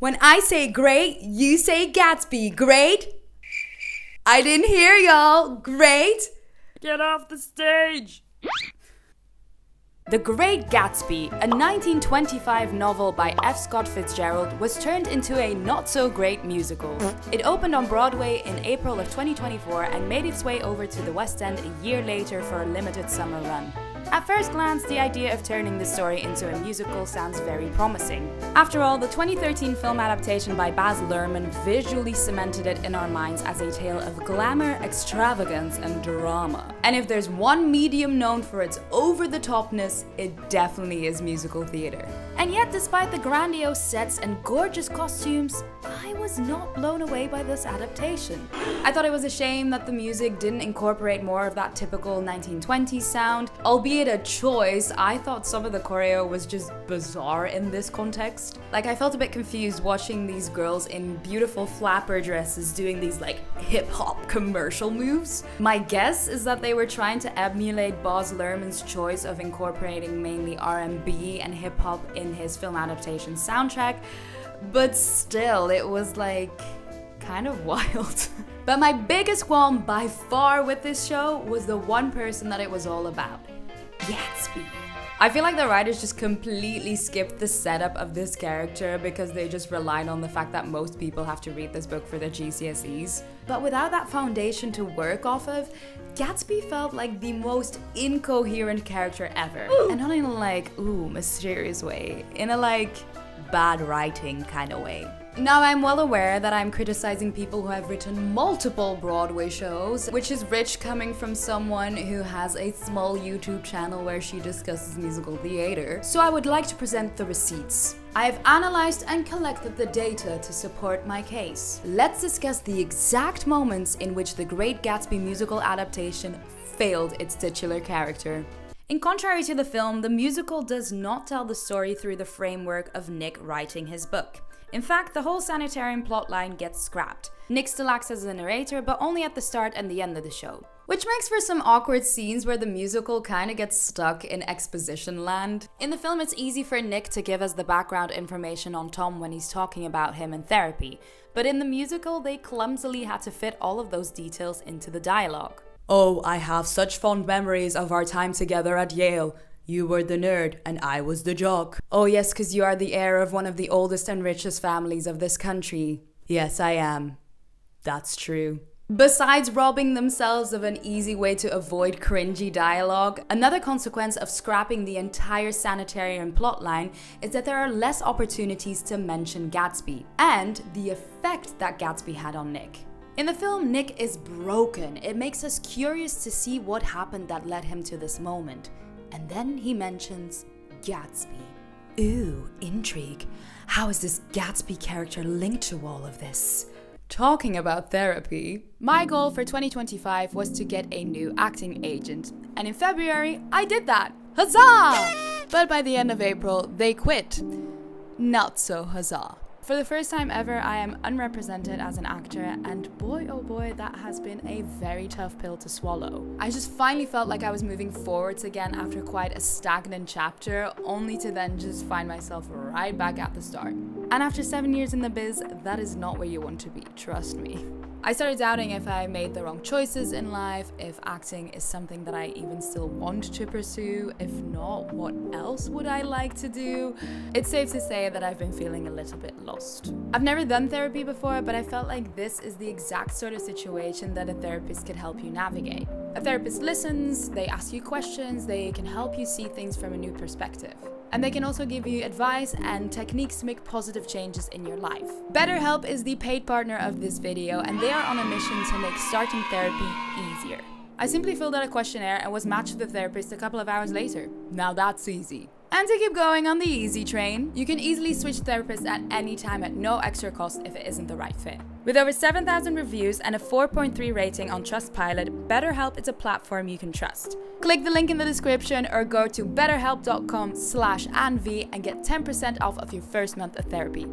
When I say great, you say Gatsby. Great? I didn't hear y'all. Great? Get off the stage! The Great Gatsby, a 1925 novel by F. Scott Fitzgerald, was turned into a not-so-great musical. It opened on Broadway in April of 2024 and made its way over to the West End a year later for a limited summer run. At first glance, the idea of turning the story into a musical sounds very promising. After all, the 2013 film adaptation by Baz Luhrman visually cemented it in our minds as a tale of glamour, extravagance, and drama. And if there's one medium known for its over-the-topness, it definitely is musical theatre. And yet, despite the grandiose sets and gorgeous costumes, I was not blown away by this adaptation. I thought it was a shame that the music didn't incorporate more of that typical 1920s sound. Albeit a choice, I thought some of the choreo was just bizarre in this context. Like, I felt a bit confused watching these girls in beautiful flapper dresses doing these like hip-hop commercial moves. My guess is that they were trying to emulate Baz Luhrman's choice of incorporating mainly R&B and hip-hop in his film adaptation soundtrack, but still, it was like kind of wild. But my biggest qualm by far with this show was the one person that it was all about: Gatsby. I feel like the writers just completely skipped the setup of this character because they just relied on the fact that most people have to read this book for their GCSEs. But without that foundation to work off of, Gatsby felt like the most incoherent character ever. And not in a like, ooh, mysterious way, in a like, bad writing kind of way. Now, I'm well aware that I'm criticizing people who have written multiple Broadway shows, which is rich coming from someone who has a small YouTube channel where she discusses musical theater. So I would like to present the receipts. I have analyzed and collected the data to support my case. Let's discuss the exact moments in which the Great Gatsby musical adaptation failed its titular character. In contrary to the film, the musical does not tell the story through the framework of Nick writing his book. In fact, the whole Sanitarium plotline gets scrapped. Nick still acts as a narrator, but only at the start and the end of the show. Which makes for some awkward scenes where the musical kinda gets stuck in exposition land. In the film, it's easy for Nick to give us the background information on Tom when he's talking about him in therapy. But in the musical, they clumsily had to fit all of those details into the dialogue. Oh, I have such fond memories of our time together at Yale. You were the nerd and I was the jock. Oh yes, 'cause you are the heir of one of the oldest and richest families of this country. Yes, I am. That's true. Besides robbing themselves of an easy way to avoid cringy dialogue, another consequence of scrapping the entire Sanitarium plotline is that there are less opportunities to mention Gatsby and the effect that Gatsby had on Nick. In the film, Nick is broken. It makes us curious to see what happened that led him to this moment. And then he mentions Gatsby. Ooh, intrigue. How is this Gatsby character linked to all of this? Talking about therapy, my goal for 2025 was to get a new acting agent. And in February, I did that. Huzzah! But by the end of April, they quit. Not so huzzah. For the first time ever, I am unrepresented as an actor, and boy oh boy, that has been a very tough pill to swallow. I just finally felt like I was moving forwards again after quite a stagnant chapter, only to then just find myself right back at the start. And after 7 years in the biz, that is not where you want to be, trust me. I started doubting if I made the wrong choices in life, if acting is something that I even still want to pursue. If not, what else would I like to do? It's safe to say that I've been feeling a little bit lost. I've never done therapy before, but I felt like this is the exact sort of situation that a therapist could help you navigate. A therapist listens, they ask you questions, they can help you see things from a new perspective. And they can also give you advice and techniques to make positive changes in your life. BetterHelp is the paid partner of this video, and they are on a mission to make starting therapy easier. I simply filled out a questionnaire and was matched with a therapist a couple of hours later. Now that's easy. And to keep going on the easy train, you can easily switch therapists at any time at no extra cost if it isn't the right fit. With over 7,000 reviews and a 4.3 rating on Trustpilot, BetterHelp is a platform you can trust. Click the link in the description or go to betterhelp.com/AnV and get 10% off of your first month of therapy.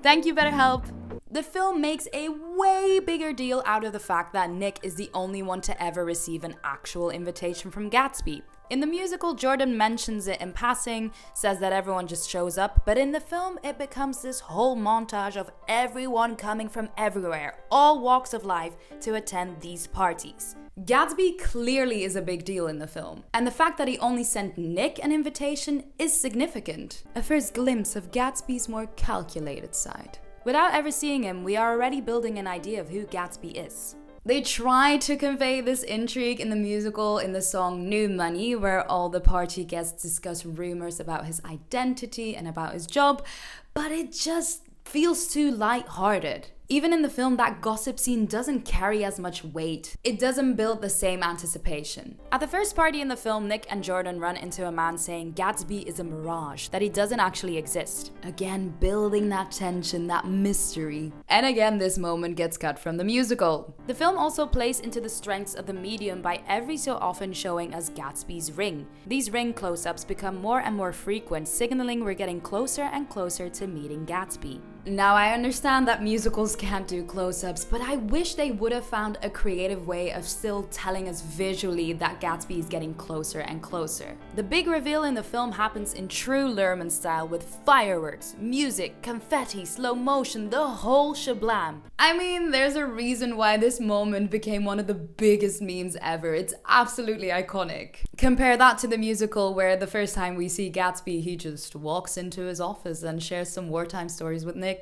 Thank you, BetterHelp! The film makes a way bigger deal out of the fact that Nick is the only one to ever receive an actual invitation from Gatsby. In the musical, Jordan mentions it in passing, says that everyone just shows up, but in the film, it becomes this whole montage of everyone coming from everywhere, all walks of life, to attend these parties. Gatsby clearly is a big deal in the film, and the fact that he only sent Nick an invitation is significant. A first glimpse of Gatsby's more calculated side. Without ever seeing him, we are already building an idea of who Gatsby is. They try to convey this intrigue in the musical in the song New Money, where all the party guests discuss rumors about his identity and about his job, but it just feels too light-hearted. Even in the film, that gossip scene doesn't carry as much weight. It doesn't build the same anticipation. At the first party in the film, Nick and Jordan run into a man saying Gatsby is a mirage, that he doesn't actually exist. Again, building that tension, that mystery. And again, this moment gets cut from the musical. The film also plays into the strengths of the medium by every so often showing us Gatsby's ring. These ring close-ups become more and more frequent, signaling we're getting closer and closer to meeting Gatsby. Now, I understand that musicals can't do close-ups, but I wish they would have found a creative way of still telling us visually that Gatsby is getting closer and closer. The big reveal in the film happens in true Luhrmann style with fireworks, music, confetti, slow motion, the whole shablam. I mean, there's a reason why this moment became one of the biggest memes ever. It's absolutely iconic. Compare that to the musical where the first time we see Gatsby, he just walks into his office and shares some wartime stories with Nick.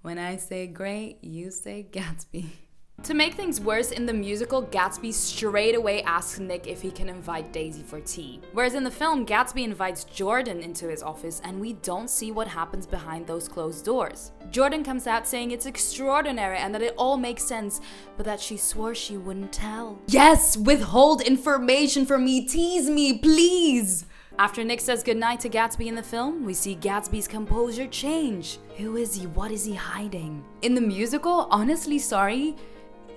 When I say great, you say Gatsby. To make things worse, in the musical, Gatsby straight away asks Nick if he can invite Daisy for tea. Whereas in the film, Gatsby invites Jordan into his office and we don't see what happens behind those closed doors. Jordan comes out saying it's extraordinary and that it all makes sense, but that she swore she wouldn't tell. Yes, withhold information from me, tease me, please! After Nick says goodnight to Gatsby in the film, we see Gatsby's composure change. Who is he? What is he hiding? In the musical, honestly, sorry,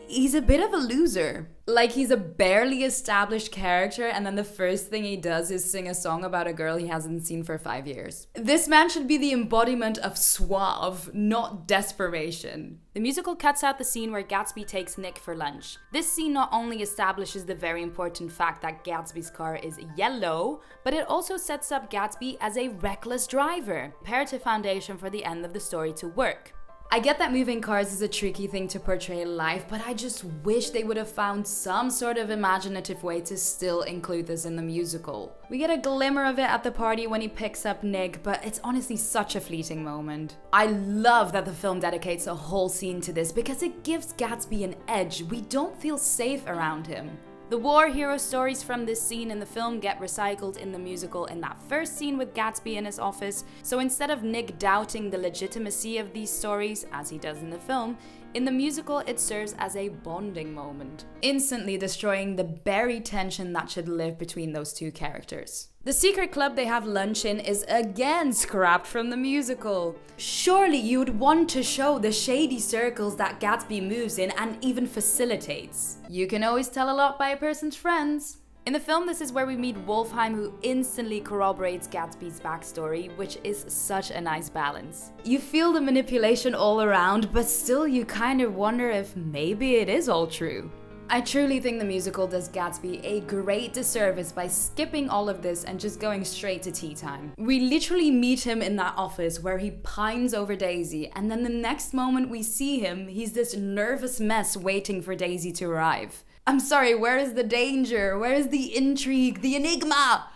he's a bit of a loser. Like, he's a barely established character and then the first thing he does is sing a song about a girl he hasn't seen for 5 years. This man should be the embodiment of suave, not desperation. The musical cuts out the scene where Gatsby takes Nick for lunch. This scene not only establishes the very important fact that Gatsby's car is yellow, but it also sets up Gatsby as a reckless driver. Imperative foundation for the end of the story to work. I get that moving cars is a tricky thing to portray live, but I just wish they would have found some sort of imaginative way to still include this in the musical. We get a glimmer of it at the party when he picks up Nick, but it's honestly such a fleeting moment. I love that the film dedicates a whole scene to this because it gives Gatsby an edge. We don't feel safe around him. The war hero stories from this scene in the film get recycled in the musical in that first scene with Gatsby in his office, so instead of Nick doubting the legitimacy of these stories, as he does in the film, in the musical it serves as a bonding moment, instantly destroying the buried tension that should live between those two characters. The secret club they have lunch in is again scrapped from the musical. Surely you would want to show the shady circles that Gatsby moves in and even facilitates. You can always tell a lot by a person's friends. In the film, this is where we meet Wolfheim, who instantly corroborates Gatsby's backstory, which is such a nice balance. You feel the manipulation all around, but still you kind of wonder if maybe it is all true. I truly think the musical does Gatsby a great disservice by skipping all of this and just going straight to tea time. We literally meet him in that office where he pines over Daisy, and then the next moment we see him, he's this nervous mess waiting for Daisy to arrive. I'm sorry, where is the danger? Where is the intrigue, the enigma?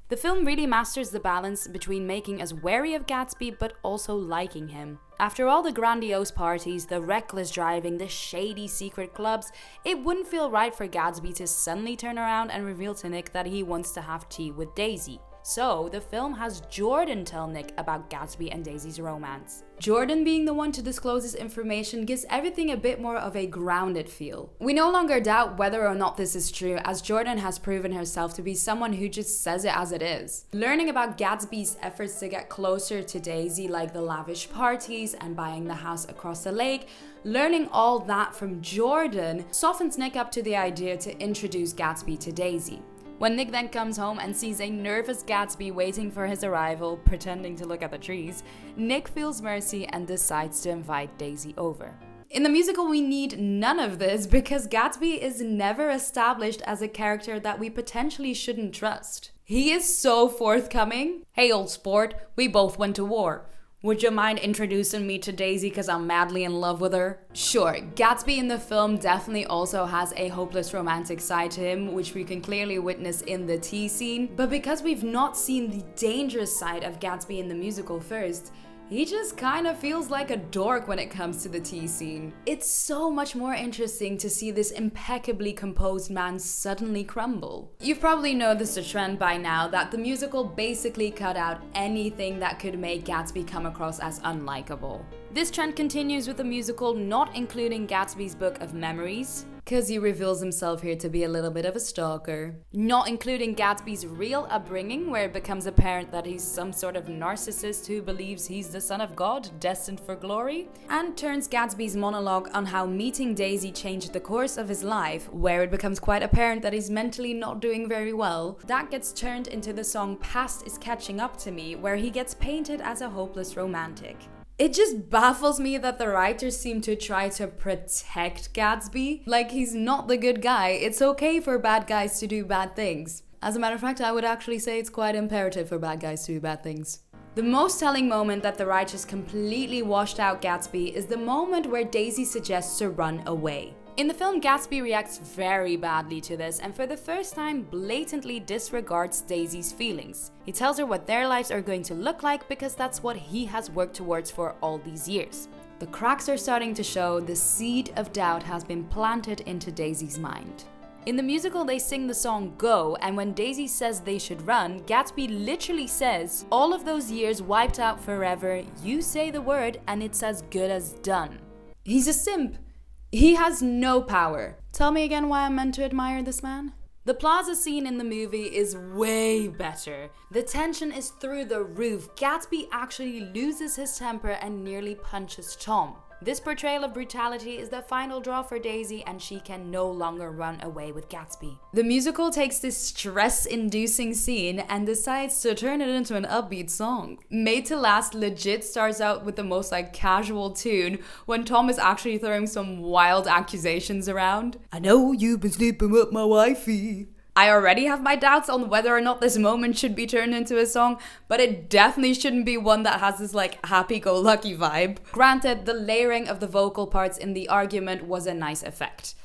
The film really masters the balance between making us wary of Gatsby but also liking him. After all the grandiose parties, the reckless driving, the shady secret clubs, it wouldn't feel right for Gatsby to suddenly turn around and reveal to Nick that he wants to have tea with Daisy. So the film has Jordan tell Nick about Gatsby and Daisy's romance. Jordan being the one to disclose this information gives everything a bit more of a grounded feel. We no longer doubt whether or not this is true, as Jordan has proven herself to be someone who just says it as it is. Learning about Gatsby's efforts to get closer to Daisy, like the lavish parties and buying the house across the lake, learning all that from Jordan softens Nick up to the idea to introduce Gatsby to Daisy. When Nick then comes home and sees a nervous Gatsby waiting for his arrival, pretending to look at the trees, Nick feels mercy and decides to invite Daisy over. In the musical, we need none of this because Gatsby is never established as a character that we potentially shouldn't trust. He is so forthcoming. Hey, old sport, we both went to war. Would you mind introducing me to Daisy because I'm madly in love with her? Sure, Gatsby in the film definitely also has a hopeless romantic side to him, which we can clearly witness in the tea scene. But because we've not seen the dangerous side of Gatsby in the musical first, he just kind of feels like a dork when it comes to the tea scene. It's so much more interesting to see this impeccably composed man suddenly crumble. You've probably noticed a trend by now that the musical basically cut out anything that could make Gatsby come across as unlikable. This trend continues with the musical not including Gatsby's book of memories, because he reveals himself here to be a little bit of a stalker. Not including Gatsby's real upbringing, where it becomes apparent that he's some sort of narcissist who believes he's the son of God, destined for glory. And turns Gatsby's monologue on how meeting Daisy changed the course of his life, where it becomes quite apparent that he's mentally not doing very well. That gets turned into the song Past is Catching Up to Me, where he gets painted as a hopeless romantic. It just baffles me that the writers seem to try to protect Gatsby. Like, he's not the good guy. It's okay for bad guys to do bad things. As a matter of fact, I would actually say it's quite imperative for bad guys to do bad things. The most telling moment that the writers completely washed out Gatsby is the moment where Daisy suggests to run away. In the film, Gatsby reacts very badly to this and for the first time blatantly disregards Daisy's feelings. He tells her what their lives are going to look like because that's what he has worked towards for all these years. The cracks are starting to show, the seed of doubt has been planted into Daisy's mind. In the musical, they sing the song Go, and when Daisy says they should run, Gatsby literally says, "All of those years wiped out forever, you say the word and it's as good as done." He's a simp. He has no power. Tell me again why I'm meant to admire this man? The Plaza scene in the movie is way better. The tension is through the roof. Gatsby actually loses his temper and nearly punches Tom. This portrayal of brutality is the final draw for Daisy, and she can no longer run away with Gatsby. The musical takes this stress-inducing scene and decides to turn it into an upbeat song. Made to Last legit starts out with the most casual tune when Tom is actually throwing some wild accusations around. "I know you've been sleeping with my wifey." I already have my doubts on whether or not this moment should be turned into a song, but it definitely shouldn't be one that has this happy-go-lucky vibe. Granted, the layering of the vocal parts in the argument was a nice effect.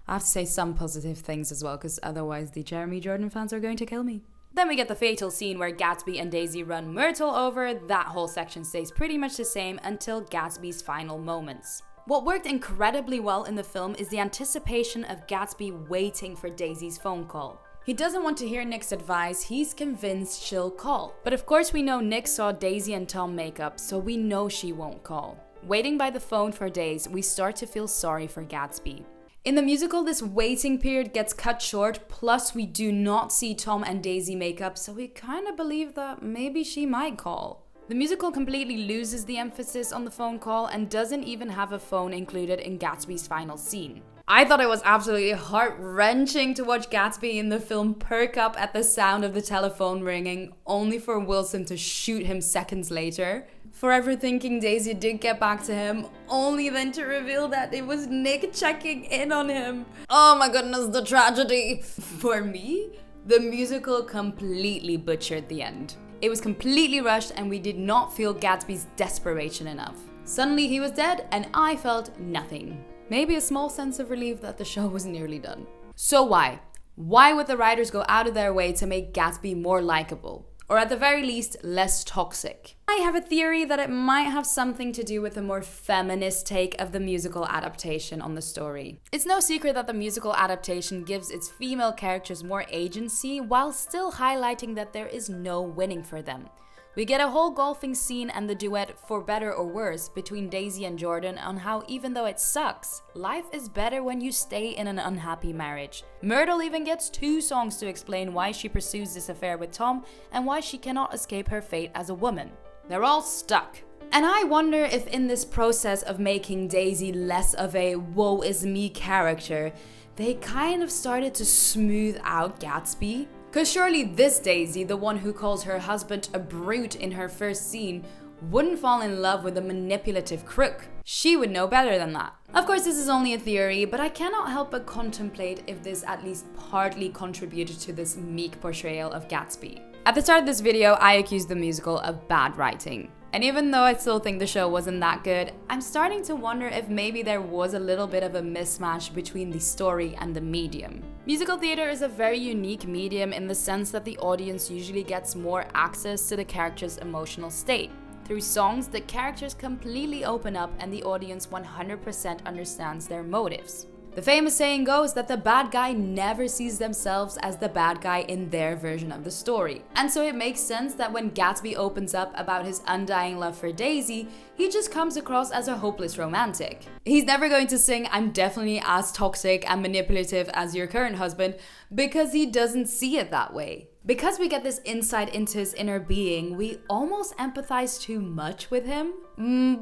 I have to say some positive things as well, because otherwise the Jeremy Jordan fans are going to kill me. Then we get the fatal scene where Gatsby and Daisy run Myrtle over. That whole section stays pretty much the same until Gatsby's final moments. What worked incredibly well in the film is the anticipation of Gatsby waiting for Daisy's phone call. He doesn't want to hear Nick's advice, he's convinced she'll call. But of course we know Nick saw Daisy and Tom make up, so we know she won't call. Waiting by the phone for days, we start to feel sorry for Gatsby. In the musical, this waiting period gets cut short, plus we do not see Tom and Daisy make up, so we kind of believe that maybe she might call. The musical completely loses the emphasis on the phone call and doesn't even have a phone included in Gatsby's final scene. I thought it was absolutely heart-wrenching to watch Gatsby in the film perk up at the sound of the telephone ringing, only for Wilson to shoot him seconds later. Forever thinking Daisy did get back to him, only then to reveal that it was Nick checking in on him. Oh my goodness, the tragedy. For me, the musical completely butchered the end. It was completely rushed and we did not feel Gatsby's desperation enough. Suddenly he was dead and I felt nothing. Maybe a small sense of relief that the show was nearly done. So why? Why would the writers go out of their way to make Gatsby more likable? Or at the very least, less toxic? I have a theory that it might have something to do with a more feminist take of the musical adaptation on the story. It's no secret that the musical adaptation gives its female characters more agency while still highlighting that there is no winning for them. We get a whole golfing scene and the duet For Better or Worse between Daisy and Jordan on how even though it sucks, life is better when you stay in an unhappy marriage. Myrtle even gets 2 songs to explain why she pursues this affair with Tom and why she cannot escape her fate as a woman. They're all stuck. And I wonder if in this process of making Daisy less of a woe is me character, they kind of started to smooth out Gatsby. Cause surely this Daisy, the one who calls her husband a brute in her first scene, wouldn't fall in love with a manipulative crook. She would know better than that. Of course, this is only a theory, but I cannot help but contemplate if this at least partly contributed to this meek portrayal of Gatsby. At the start of this video, I accused the musical of bad writing. And even though I still think the show wasn't that good, I'm starting to wonder if maybe there was a little bit of a mismatch between the story and the medium. Musical theater is a very unique medium in the sense that the audience usually gets more access to the character's emotional state. Through songs, the characters completely open up and the audience 100% understands their motives. The famous saying goes that the bad guy never sees themselves as the bad guy in their version of the story. And so it makes sense that when Gatsby opens up about his undying love for Daisy, he just comes across as a hopeless romantic. He's never going to sing "I'm definitely as toxic and manipulative as your current husband" because he doesn't see it that way. Because we get this insight into his inner being, we almost empathize too much with him.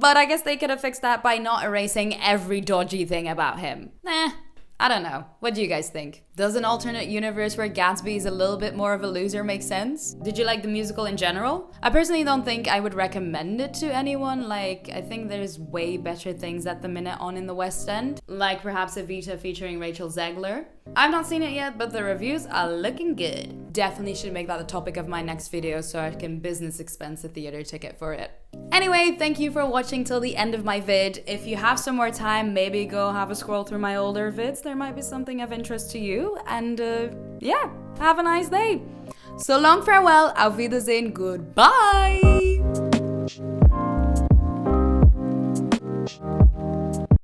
But I guess they could have fixed that by not erasing every dodgy thing about him. I don't know. What do you guys think? Does an alternate universe where Gatsby is a little bit more of a loser make sense? Did you like the musical in general? I personally don't think I would recommend it to anyone. Like, I think there's way better things at the minute on in the West End. Like perhaps Evita featuring Rachel Zegler. I've not seen it yet, but the reviews are looking good. Definitely should make that the topic of my next video so I can business expense a theater ticket for it. Anyway, thank you for watching till the end of my vid. If you have some more time, maybe go have a scroll through my older vids. There might be something of interest to you. And yeah, have a nice day. So long, farewell, auf Wiedersehen, goodbye.